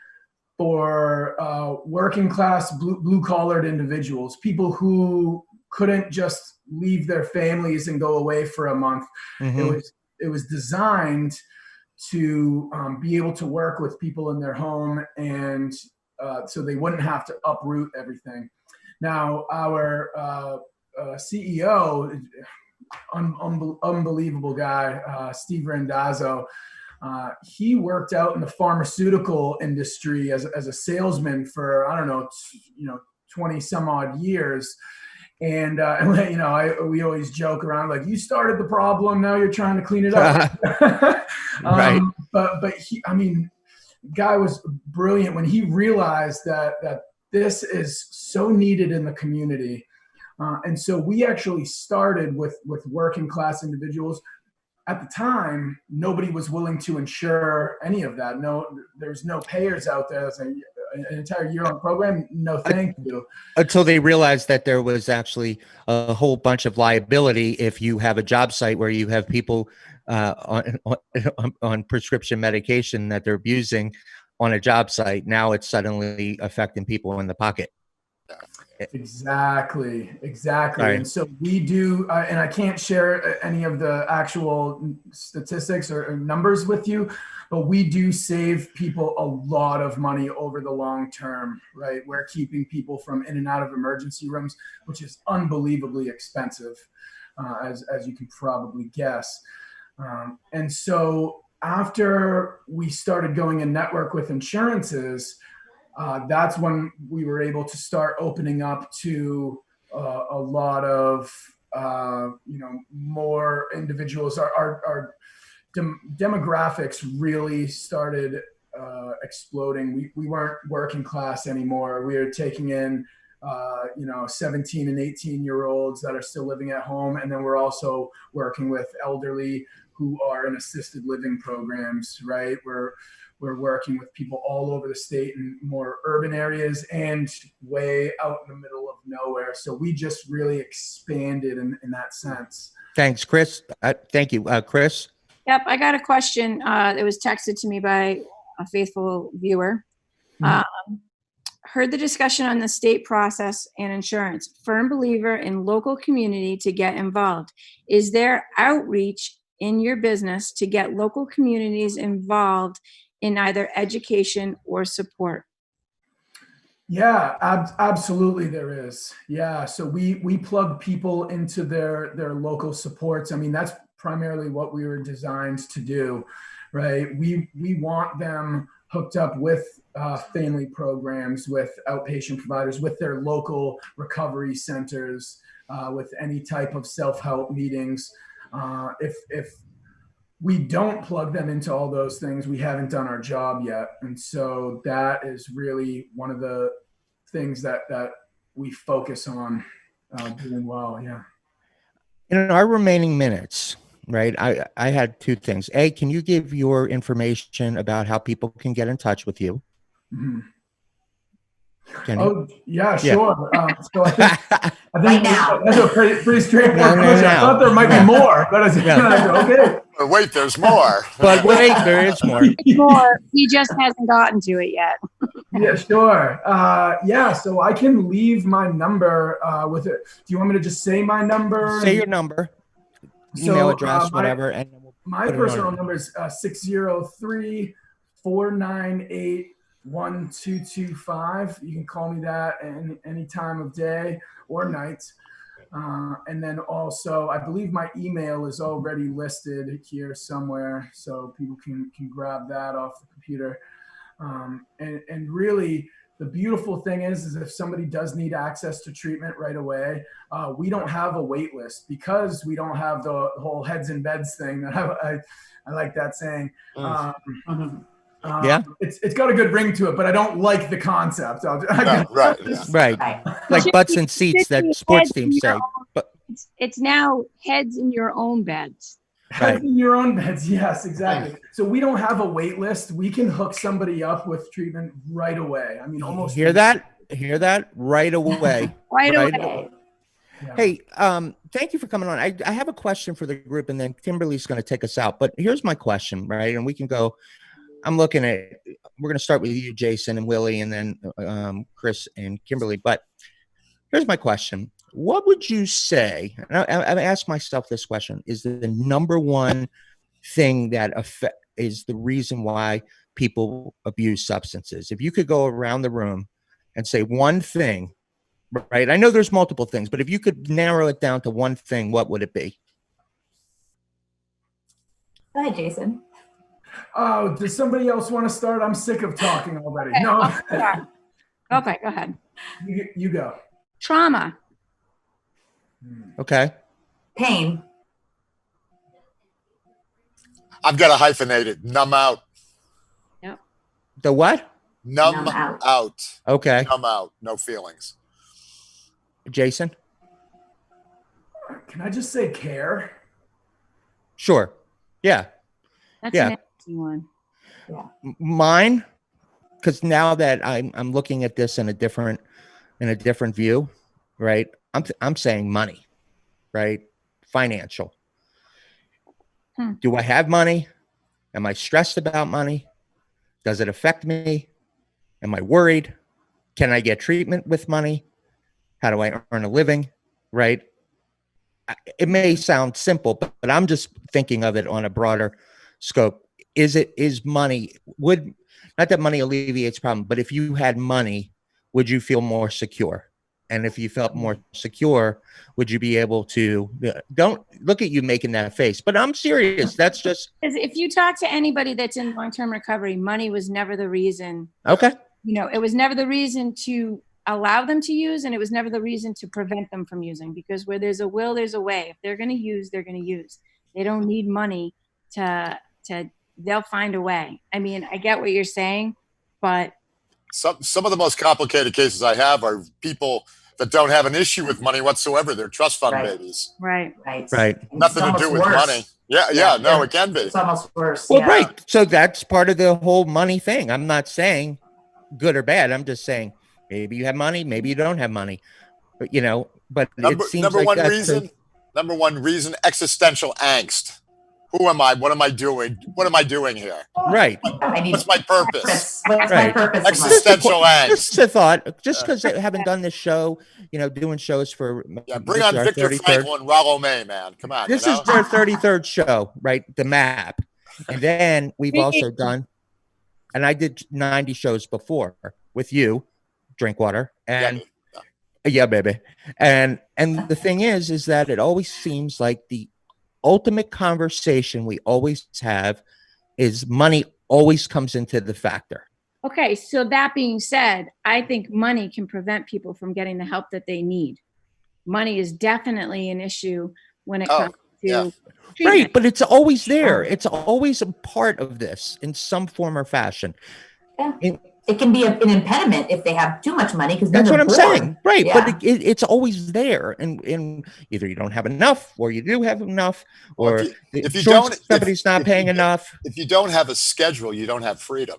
Speaker 5: for working class, blue collared individuals, people who couldn't just leave their families and go away for a month.
Speaker 2: Mm-hmm.
Speaker 5: It was designed to be able to work with people in their home, and so they wouldn't have to uproot everything. Now, our CEO, unbelievable guy, Steve Randazzo, he worked out in the pharmaceutical industry as a salesman for, 20 some odd years. And we always joke around like, you started the problem, now you're trying to clean it up.
Speaker 2: Right.
Speaker 5: But guy was brilliant when he realized that this is so needed in the community. And so we actually started with working class individuals. At the time, nobody was willing to insure any of that. There's no payers out there. It's an entire year-long program. No, thank you.
Speaker 2: Until they realized that there was actually a whole bunch of liability if you have a job site where you have people on prescription medication that they're abusing on a job site. Now it's suddenly affecting people in the pocket.
Speaker 5: Exactly.
Speaker 2: Sorry.
Speaker 5: And so we do, and I can't share any of the actual statistics or numbers with you, but we do save people a lot of money over the long term, right? We're keeping people from in and out of emergency rooms, which is unbelievably expensive, as you can probably guess. And so after we started going in network with insurances, that's when we were able to start opening up to a lot of more individuals. Our demographics really started exploding. We weren't working class anymore. We were taking in 17 and 18-year-olds that are still living at home, and then we're also working with elderly who are in assisted living programs. Right, we're working with people all over the state in more urban areas and way out in the middle of nowhere. So we just really expanded in that sense.
Speaker 2: Thanks, Chris. Thank you, Chris.
Speaker 3: Yep, I got a question that was texted to me by a faithful viewer. Heard the discussion on the state process and insurance. Firm believer in local community to get involved. Is there outreach in your business to get local communities involved in either education or support?
Speaker 5: Yeah, absolutely there is. Yeah, so we plug people into their local supports. I mean, that's primarily what we were designed to do, right? We want them hooked up with family programs, with outpatient providers, with their local recovery centers, with any type of self-help meetings. If we don't plug them into all those things, we haven't done our job yet. And so that is really one of the things that we focus on doing well. Yeah.
Speaker 2: In our remaining minutes, right, I had two things. A, can you give your information about how people can get in touch with you?
Speaker 5: Mhm.
Speaker 2: Can you?
Speaker 5: Oh, yeah,
Speaker 2: Yeah.
Speaker 5: sure. So I think
Speaker 1: Right now.
Speaker 5: that's a pretty straightforward
Speaker 2: No,
Speaker 5: question. I thought there might
Speaker 2: Yeah.
Speaker 5: be more, but I said, okay.
Speaker 4: But wait, there's more.
Speaker 2: But wait, there is more.
Speaker 3: More, he just hasn't gotten to it yet.
Speaker 5: Yeah, sure. Yeah, so I can leave my number with it. Do you want me to just say my number?
Speaker 2: Say your number, email address, whatever, and then we'll
Speaker 5: My
Speaker 2: put it
Speaker 5: personal
Speaker 2: on.
Speaker 5: number is 603-498-1225. You can call me that any time of day or night. And then also, I believe my email is already listed here somewhere, so people can grab that off the computer. And really, the beautiful thing is if somebody does need access to treatment right away, we don't have a wait list because we don't have the whole heads in beds thing that I like that saying.
Speaker 2: Yeah.
Speaker 5: It's got a good ring to it, but I don't like the concept.
Speaker 4: No, right. Yeah.
Speaker 2: Right.
Speaker 1: Right.
Speaker 2: Like butts and seats that sports teams say. But
Speaker 3: It's now heads in your own beds.
Speaker 2: Right.
Speaker 5: Heads in your own beds. Yes, exactly. So we don't have a wait list. We can hook somebody up with treatment right away. I mean, almost.
Speaker 2: Hear that? Hear that? Right away.
Speaker 3: Right away.
Speaker 1: Okay.
Speaker 5: Yeah.
Speaker 2: Hey, thank you for coming on. I have a question for the group, and then Kimberly's going to take us out. But here's my question, right? And we can go. I'm looking at. We're going to start with you, Jason, and Willie, and then Chris and Kimberly. But here's my question: what would you say? And I've asked myself this question: is the number one thing that is the reason why people abuse substances? If you could go around the room and say one thing. Right. I know there's multiple things, but if you could narrow it down to one thing, what would it be?
Speaker 1: Go ahead, Jason.
Speaker 5: Oh, does somebody else want to start? I'm sick of talking already.
Speaker 3: Okay,
Speaker 5: No.
Speaker 3: I'll start. Okay, go ahead.
Speaker 5: You go.
Speaker 3: Trauma.
Speaker 2: Okay.
Speaker 1: Pain.
Speaker 4: I've got to hyphenate it. Numb out.
Speaker 2: The what?
Speaker 4: Numb
Speaker 1: Numb out.
Speaker 4: out.
Speaker 2: Okay.
Speaker 4: Numb out. No feelings.
Speaker 2: Jason?
Speaker 5: Can I just say care?
Speaker 2: Sure. Yeah.
Speaker 3: That's
Speaker 2: Yeah.
Speaker 3: an interesting one.
Speaker 2: Mine, because now that I'm looking at this in a different view, right? I'm saying money, right? Financial. Do I have money? Am I stressed about money? Does it affect me? Am I worried? Can I get treatment with money? How do I earn a living? Right? It may sound simple, but I'm just thinking of it on a broader scope. Is money, not that money alleviates problem, but if you had money, would you feel more secure? And if you felt more secure, would you be able to, don't look at you making that face, but I'm serious. That's just.
Speaker 3: Because if you talk to anybody that's in long-term recovery, money was never the reason.
Speaker 2: Okay.
Speaker 3: You know, it was never the reason to allow them to use, and it was never the reason to prevent them from using, because where there's a will, there's a way. If they're going to use, they're going to use. They don't need money they'll find a way. I mean, I get what you're saying, but
Speaker 4: Some of the most complicated cases I have are people that don't have an issue with money whatsoever. They're trust fund
Speaker 1: Right.
Speaker 4: babies.
Speaker 3: right.
Speaker 1: Right.
Speaker 2: Right.
Speaker 1: And
Speaker 4: Nothing
Speaker 1: it's
Speaker 4: to do
Speaker 1: almost
Speaker 4: with
Speaker 1: worse.
Speaker 4: money. Yeah, no, it can be.
Speaker 1: It's almost worse.
Speaker 2: Well,
Speaker 1: yeah.
Speaker 2: right. So that's part of the whole money thing. I'm not saying good or bad. I'm just saying maybe you have money, maybe you don't have money. But it seems
Speaker 4: Number
Speaker 2: like
Speaker 4: one
Speaker 2: that's
Speaker 4: reason, existential angst. Who am I? What am I doing? What am I doing here?
Speaker 2: right.
Speaker 1: I need
Speaker 4: What's my purpose?
Speaker 1: What's
Speaker 2: Right.
Speaker 1: my purpose? in life?
Speaker 4: Existential angst.
Speaker 2: Just a thought. Just because I haven't done this show, doing shows for
Speaker 4: Yeah, bring
Speaker 2: this
Speaker 4: on
Speaker 2: is our
Speaker 4: Viktor
Speaker 2: 33rd.
Speaker 4: Frankl and Rollo May, man. Come on.
Speaker 2: This is our 33rd show, right? The map, and then we've also done, and I did 90 shows before with you, Drinkwater, and yeah, baby. And the thing is that it always seems like the ultimate conversation we always have is money always comes into the factor.
Speaker 3: Okay, so that being said, I think money can prevent people from getting the help that they need. Money is definitely an issue when it comes to treatment.
Speaker 2: Right, but it's always there. It's always a part of this in some form or fashion.
Speaker 1: Yeah. it can be an impediment if they have too much money because
Speaker 2: That's what I'm saying. Right.
Speaker 1: Yeah.
Speaker 2: But it's always there. And either you don't have enough or you do have enough, or
Speaker 4: Well, if you
Speaker 2: insurance
Speaker 4: don't-
Speaker 2: company's not paying enough.
Speaker 4: If you don't have a schedule, you don't have freedom.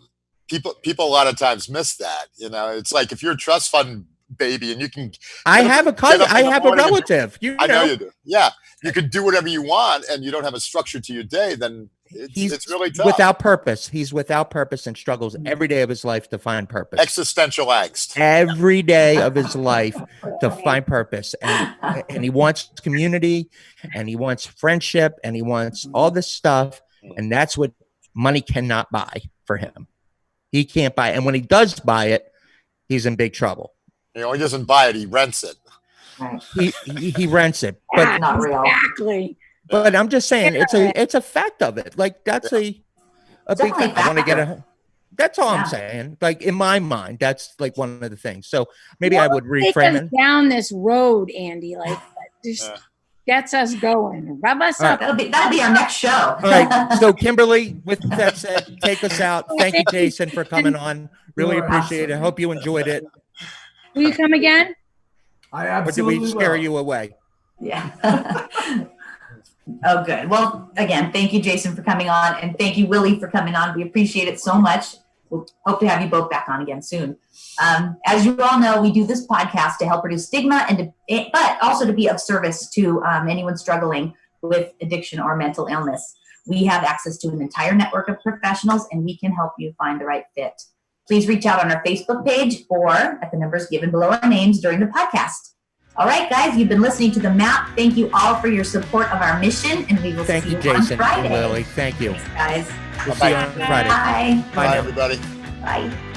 Speaker 4: People a lot of times miss that. You know, it's like if you're a trust fund baby and you can.
Speaker 2: I
Speaker 4: get up-
Speaker 2: have a
Speaker 4: get
Speaker 2: cousin.
Speaker 4: up in
Speaker 2: I
Speaker 4: the
Speaker 2: have a
Speaker 4: morning and do-
Speaker 2: relative.
Speaker 4: I know you do. Yeah, you can do whatever you want, and you don't have a structure to your day. Then it's really tough.
Speaker 2: Without purpose. He's without purpose and struggles every day of his life to find purpose.
Speaker 4: Existential angst.
Speaker 2: Every day of his life to find purpose, and he wants community, and he wants friendship, and he wants all this stuff, and that's what money cannot buy for him. He can't buy it. And when he does buy it, he's in big trouble.
Speaker 4: You know, he doesn't buy it; he rents it.
Speaker 1: Right.
Speaker 2: He rents it, but
Speaker 1: Not real.
Speaker 3: Exactly.
Speaker 2: I'm just saying it's a fact of it. Like that's a big
Speaker 1: Definitely
Speaker 2: thing. I want to get
Speaker 1: factor.
Speaker 2: that's all
Speaker 1: Yeah.
Speaker 2: I'm saying. Like in my mind, that's like one of the things. So maybe I would
Speaker 3: Take
Speaker 2: reframe
Speaker 3: us
Speaker 2: it.
Speaker 3: down this road, Andy. Like, just
Speaker 4: Yeah.
Speaker 3: gets us going. Rub us
Speaker 2: All
Speaker 3: up.
Speaker 1: That'll be our next show.
Speaker 2: All right. So Kimberly, with that said, take us out. Thank you, Jason, for coming on. Really
Speaker 5: Sure,
Speaker 2: appreciate it. I hope you enjoyed it.
Speaker 3: Will you come again?
Speaker 5: I
Speaker 2: Or did
Speaker 5: absolutely
Speaker 2: we scare
Speaker 5: will.
Speaker 2: you away?
Speaker 1: Yeah. Oh, good. Well, again, thank you, Jason, for coming on, and thank you, Willie, for coming on. We appreciate it so much. We'll hope to have you both back on again soon. As you all know, we do this podcast to help reduce stigma, but also to be of service to anyone struggling with addiction or mental illness. We have access to an entire network of professionals, and we can help you find the right fit. Please reach out on our Facebook page or at the numbers given below our names during the podcast. All right, guys, you've been listening to The Map. Thank you all for your support of our mission, and we will
Speaker 2: Thank
Speaker 1: see
Speaker 2: you,
Speaker 1: you
Speaker 2: Jason
Speaker 1: on
Speaker 2: and
Speaker 1: Friday.
Speaker 2: Lily. Thank you.
Speaker 1: Thanks, guys.
Speaker 2: We'll see you on Friday.
Speaker 1: Bye.
Speaker 4: Bye,
Speaker 2: now.
Speaker 4: everybody.
Speaker 1: Bye.